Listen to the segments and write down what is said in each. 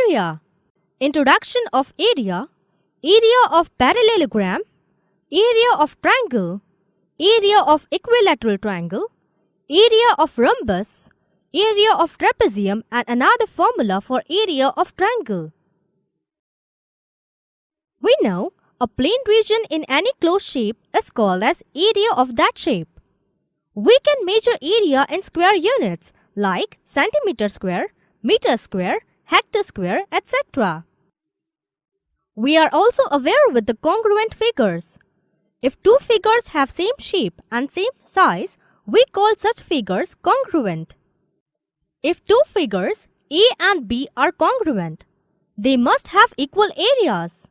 area. Introduction of area, area of parallelogram, area of triangle, area of equilateral triangle, area of rhombus, area of trapezium, and another formula for area of triangle. We know a plane region in any closed shape is called as area of that shape. We can measure area in square units like centimeter square, meter square, hectare square, etc. We are also aware with the congruent figures. If two figures have same shape and same size, we call such figures congruent. If two figures A and B are congruent, they must have equal areas.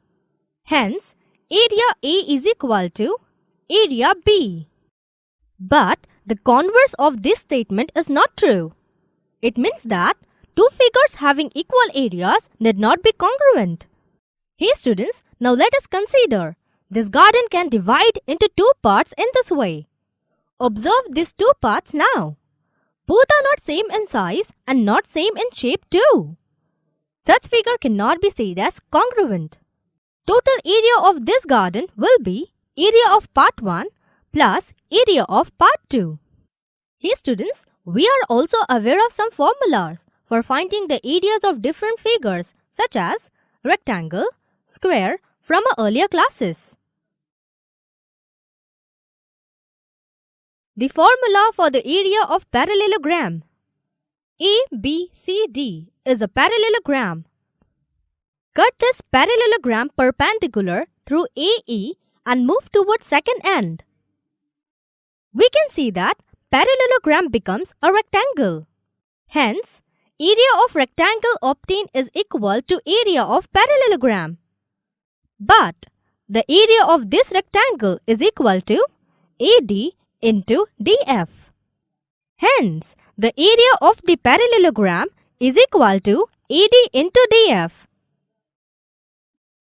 Hence, area A is equal to area B. But the converse of this statement is not true. It means that two figures having equal areas need not be congruent. Hey students, now let us consider. This garden can divide into two parts in this way. Observe these two parts now. Both are not same in size and not same in shape too. Such figure cannot be said as congruent. Total area of this garden will be area of part 1 plus area of part 2. Hey students, we are also aware of some formulas for finding the areas of different figures such as rectangle, square from our earlier classes. The formula for the area of parallelogram. ABCD is a parallelogram. Cut this parallelogram perpendicular through AE and move towards second end. We can see that parallelogram becomes a rectangle. Hence, area of rectangle obtained is equal to area of parallelogram. But the area of this rectangle is equal to AD into DF. Hence, the area of the parallelogram is equal to AD into DF.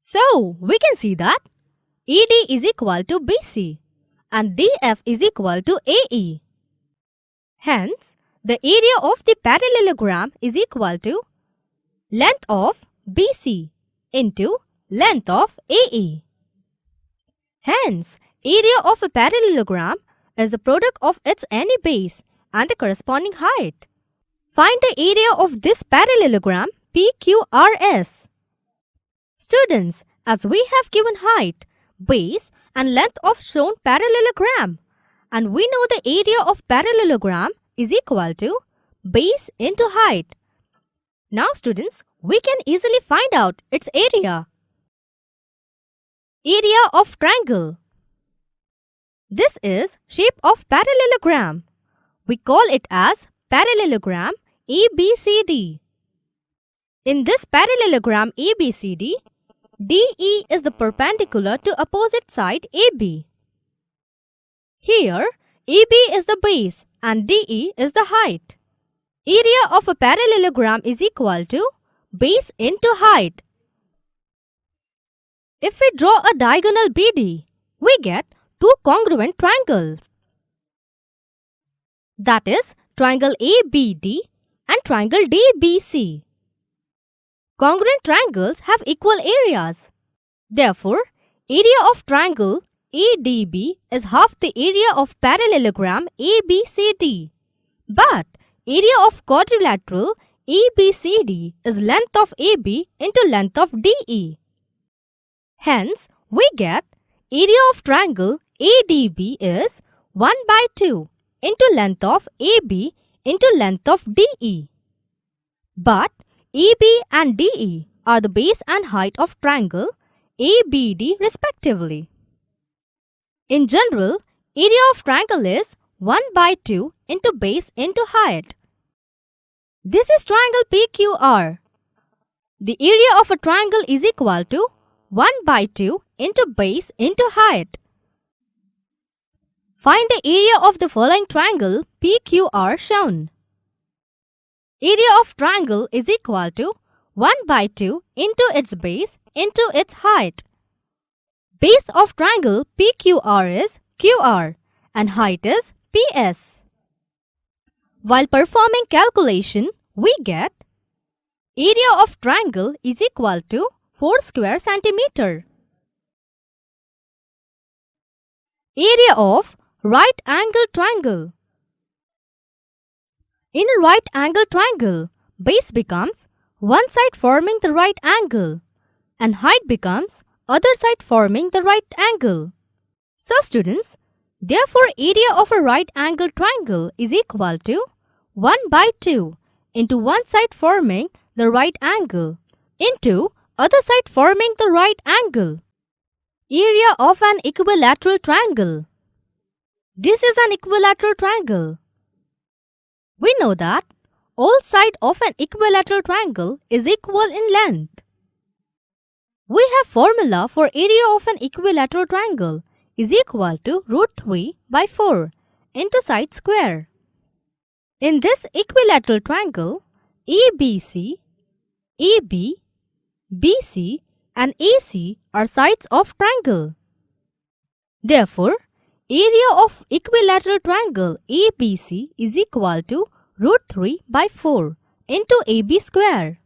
So, we can see that AD is equal to BC and DF is equal to AE. Hence, the area of the parallelogram is equal to length of BC into length of AE. Hence, area of a parallelogram is the product of its any base and the corresponding height. Find the area of this parallelogram PQRS. Students, as we have given height, base and length of shown parallelogram, and we know the area of parallelogram is equal to base into height. Now students, we can easily find out its area. Area of triangle. This is shape of parallelogram. We call it as parallelogram ABCD. In this parallelogram ABCD, DE is the perpendicular to opposite side AB. Here, AB is the base and DE is the height. Area of a parallelogram is equal to base into height. If we draw a diagonal BD, we get two congruent triangles. That is triangle ABD and triangle DBC. Congruent triangles have equal areas. Therefore, area of triangle ADB is half the area of parallelogram ABCD. But area of quadrilateral ABCD is length of AB into length of DE. Hence, we get area of triangle ADB is 1 by 2 into length of AB into length of DE. But AB and DE are the base and height of triangle ABD respectively. In general, area of triangle is 1 by 2 into base into height. This is triangle PQR. The area of a triangle is equal to 1 by 2 into base into height. Find the area of the following triangle PQR shown. Area of triangle is equal to 1 by 2 into its base into its height. Base of triangle PQR is QR and height is PS. While performing calculation, we get Area of triangle is equal to 4 square centimeter. Area of right angle triangle. In a right angle triangle, base becomes one side forming the right angle and height becomes other side forming the right angle. So students, therefore area of a right angle triangle is equal to 1 by 2 into one side forming the right angle into other side forming the right angle. Area of an equilateral triangle. This is an equilateral triangle. We know that all sides of an equilateral triangle is equal in length. We have formula for area of an equilateral triangle is equal to root 3 by 4 into side square. In this equilateral triangle, ABC, AB, BC and AC are sides of triangle. Therefore, area of equilateral triangle ABC is equal to root 3 by 4 into AB square.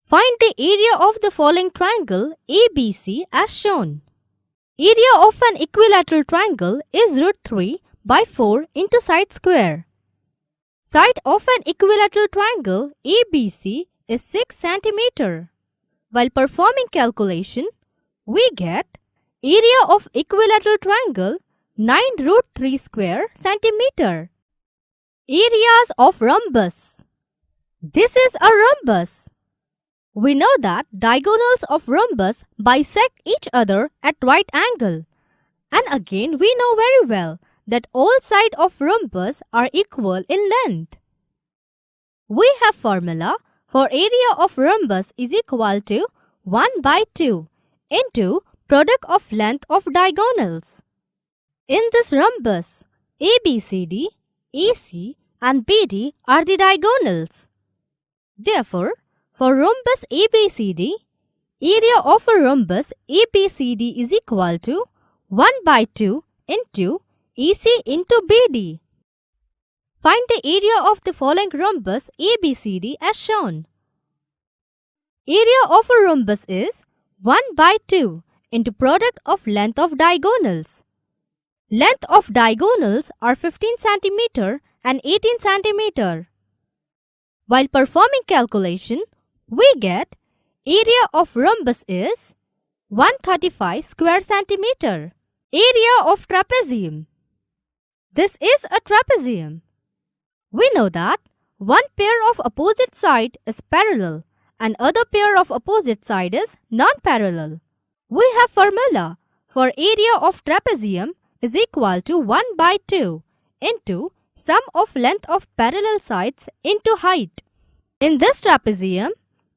Find the area of the following triangle ABC as shown. Area of an equilateral triangle is root 3 by 4 into side square. Side of an equilateral triangle ABC is 6 cm. While performing calculation, we get area of equilateral triangle 9 root 3 square centimeter. Areas of rhombus. This is a rhombus. We know that diagonals of rhombus bisect each other at right angle. And again, we know very well that all sides of rhombus are equal in length. We have formula for area of rhombus is equal to 1 by 2 into product of length of diagonals. In this rhombus, ABCD, AC and BD are the diagonals. Therefore, for rhombus ABCD, area of a rhombus ABCD is equal to 1 by 2 into AC into BD. Find the area of the following rhombus ABCD as shown. Area of a rhombus is 1 by 2 into product of length of diagonals. Length of diagonals are 15 cm and 18 cm. While performing calculation, we get area of rhombus is 135 square centimeter. Area of trapezium. This is a trapezium. We know that one pair of opposite side is parallel and other pair of opposite side is non-parallel. We have formula for area of trapezium is equal to 1 by 2 into sum of length of parallel sides into height. In this trapezium,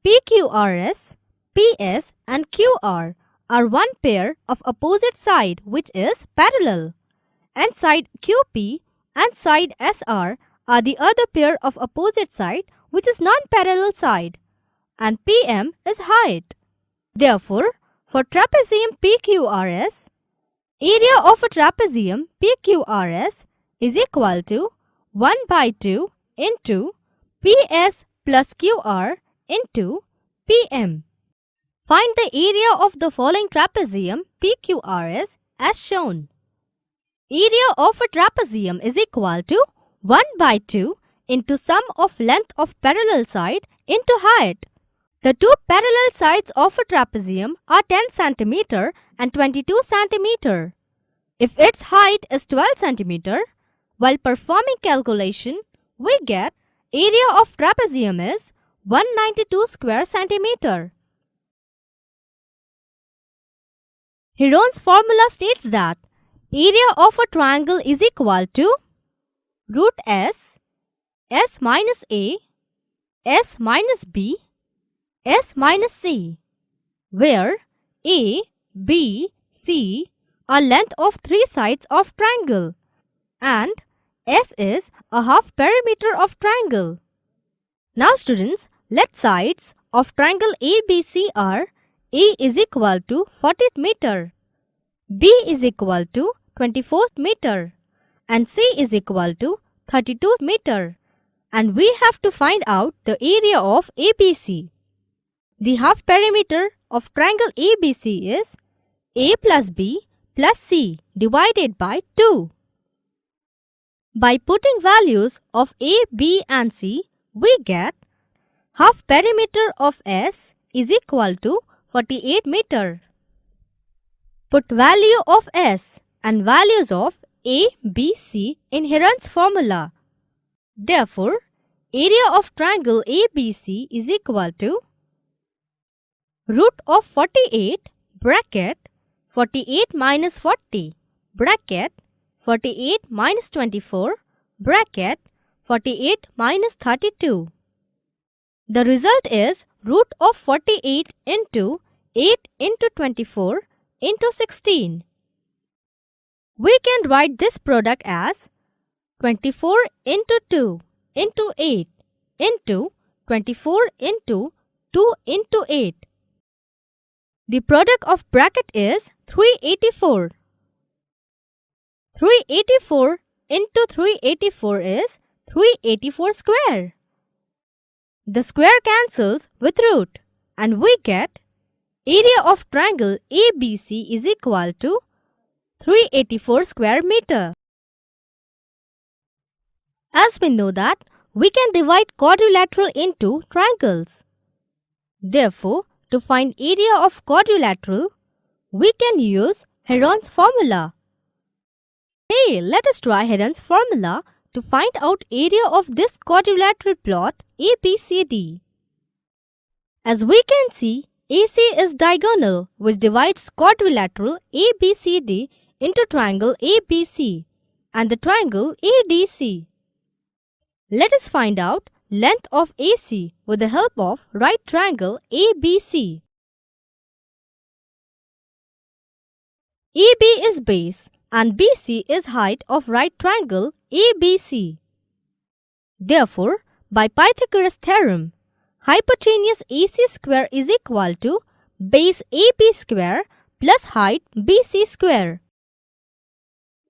PQRS, PS and QR are one pair of opposite side which is parallel, and side QP and side SR are the other pair of opposite side which is non-parallel side, and PM is height. Therefore, for trapezium PQRS, area of a trapezium PQRS is equal to 1 by 2 into PS plus QR into PM. Find the area of the following trapezium PQRS as shown. Area of a trapezium is equal to 1 by 2 into sum of length of parallel side into height. The two parallel sides of a trapezium are 10 cm and 22 cm. If its height is 12 cm, while performing calculation, we get area of trapezium is 192 square centimeter. Heron's formula states that area of a triangle is equal to root S, S minus A, S minus B, S minus C, where A, B, C are length of three sides of triangle and S is a half perimeter of triangle. Now students, let sides of triangle ABC are A is equal to 40th meter, B is equal to 24th meter and C is equal to 32th meter and we have to find out the area of ABC. The half perimeter of triangle ABC is A plus B plus C divided by 2. By putting values of A, B and C, we get half perimeter of S is equal to 48 meter. Put value of S and values of A, B, C in Heron's formula. Therefore, area of triangle ABC is equal to root of 48 bracket 48 minus 40 bracket 48 minus 24 bracket 48 minus 32. The result is root of 48 into 8 into 24 into 16. We can write this product as 24 into 2 into 8 into 24 into 2 into 8. The product of bracket is 384. 384 into 384 is 384 square. The square cancels with root and we get area of triangle ABC is equal to 384 square meter. As we know that we can divide quadrilateral into triangles. Therefore, to find area of quadrilateral, we can use Heron's formula. Hey, let us try Heron's formula to find out area of this quadrilateral plot ABCD. As we can see, AC is diagonal which divides quadrilateral ABCD into triangle ABC and the triangle ADC. Let us find out length of AC with the help of right triangle ABC. AB is base and BC is height of right triangle ABC. Therefore, by Pythagoras theorem, hypotenuse AC square is equal to base AB square plus height BC square.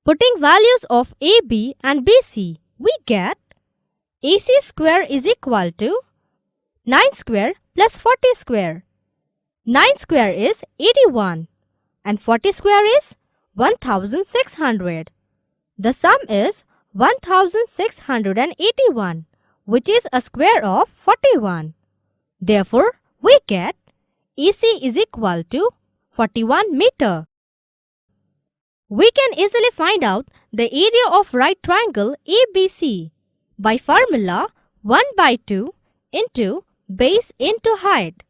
Putting values of AB and BC, we get AC square is equal to 9 square plus 40 square. 9 square is 81 and 40 square is 1600. The sum is 1681, which is a square of 41. Therefore, we get AC is equal to 41 meter. We can easily find out the area of right triangle ABC by formula 1 by 2 into base into height.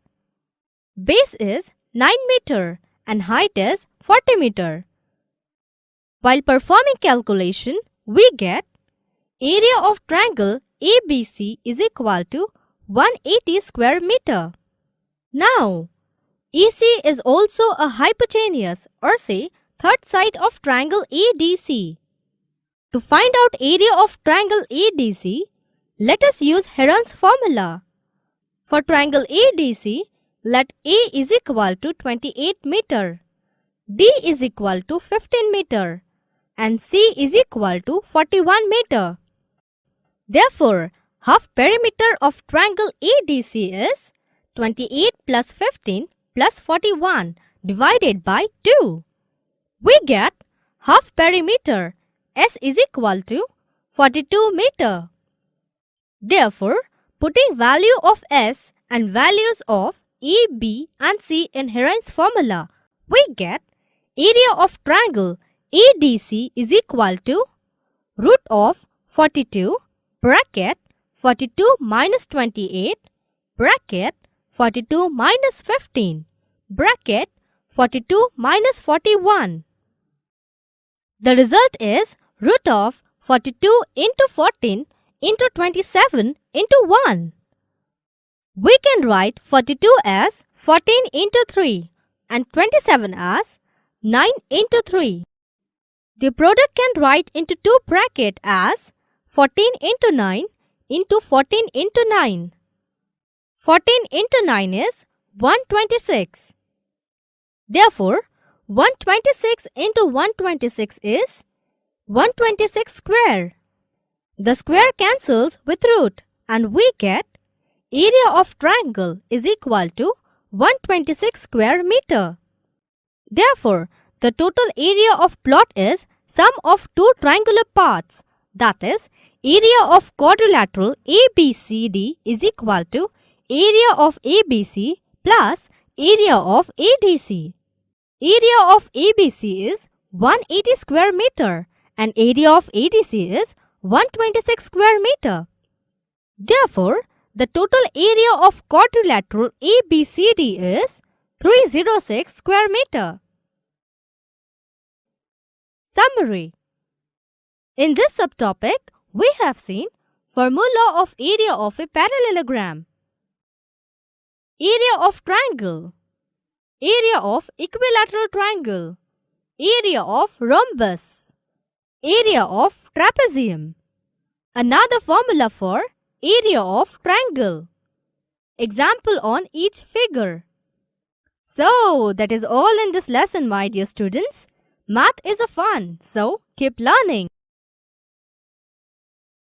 Base is 9 meter and height is 40 meter. While performing calculation, we get area of triangle ABC is equal to 180 square meter. Now, EC is also a hypotenuse or say third side of triangle ADC. To find out area of triangle ADC, let us use Heron's formula. For triangle ADC, let A is equal to 28 meter, D is equal to 15 meter and C is equal to 41 meter. Therefore, half perimeter of triangle ADC is 28 plus 15 plus 41 divided by 2. We get half perimeter S is equal to 42 meter. Therefore, putting value of S and values of A, B and C in Heron's formula, we get area of triangle ADC is equal to root of 42 bracket 42 minus 28 bracket 42 minus 15 bracket 42 minus 41. The result is root of 42 into 14 into 27 into 1. We can write 42 as 14 into 3 and 27 as 9 into 3. The product can write into two bracket as 14 into 9 into 14 into 9. 14 into 9 is 126. Therefore, 126 into 126 is 126 square. The square cancels with root and we get area of triangle is equal to 126 square meter. Therefore, the total area of plot is sum of two triangular parts, that is, area of quadrilateral ABCD is equal to area of ABC plus area of ADC. Area of ABC is 180 square meter and area of ADC is 126 square meter. Therefore, the total area of quadrilateral ABCD is 306 square meter. Summary. In this subtopic, we have seen formula of area of a parallelogram, area of triangle, area of equilateral triangle, area of rhombus, area of trapezium, another formula for area of triangle, example on each figure. So, that is all in this lesson, my dear students. Math is a fun, so keep learning.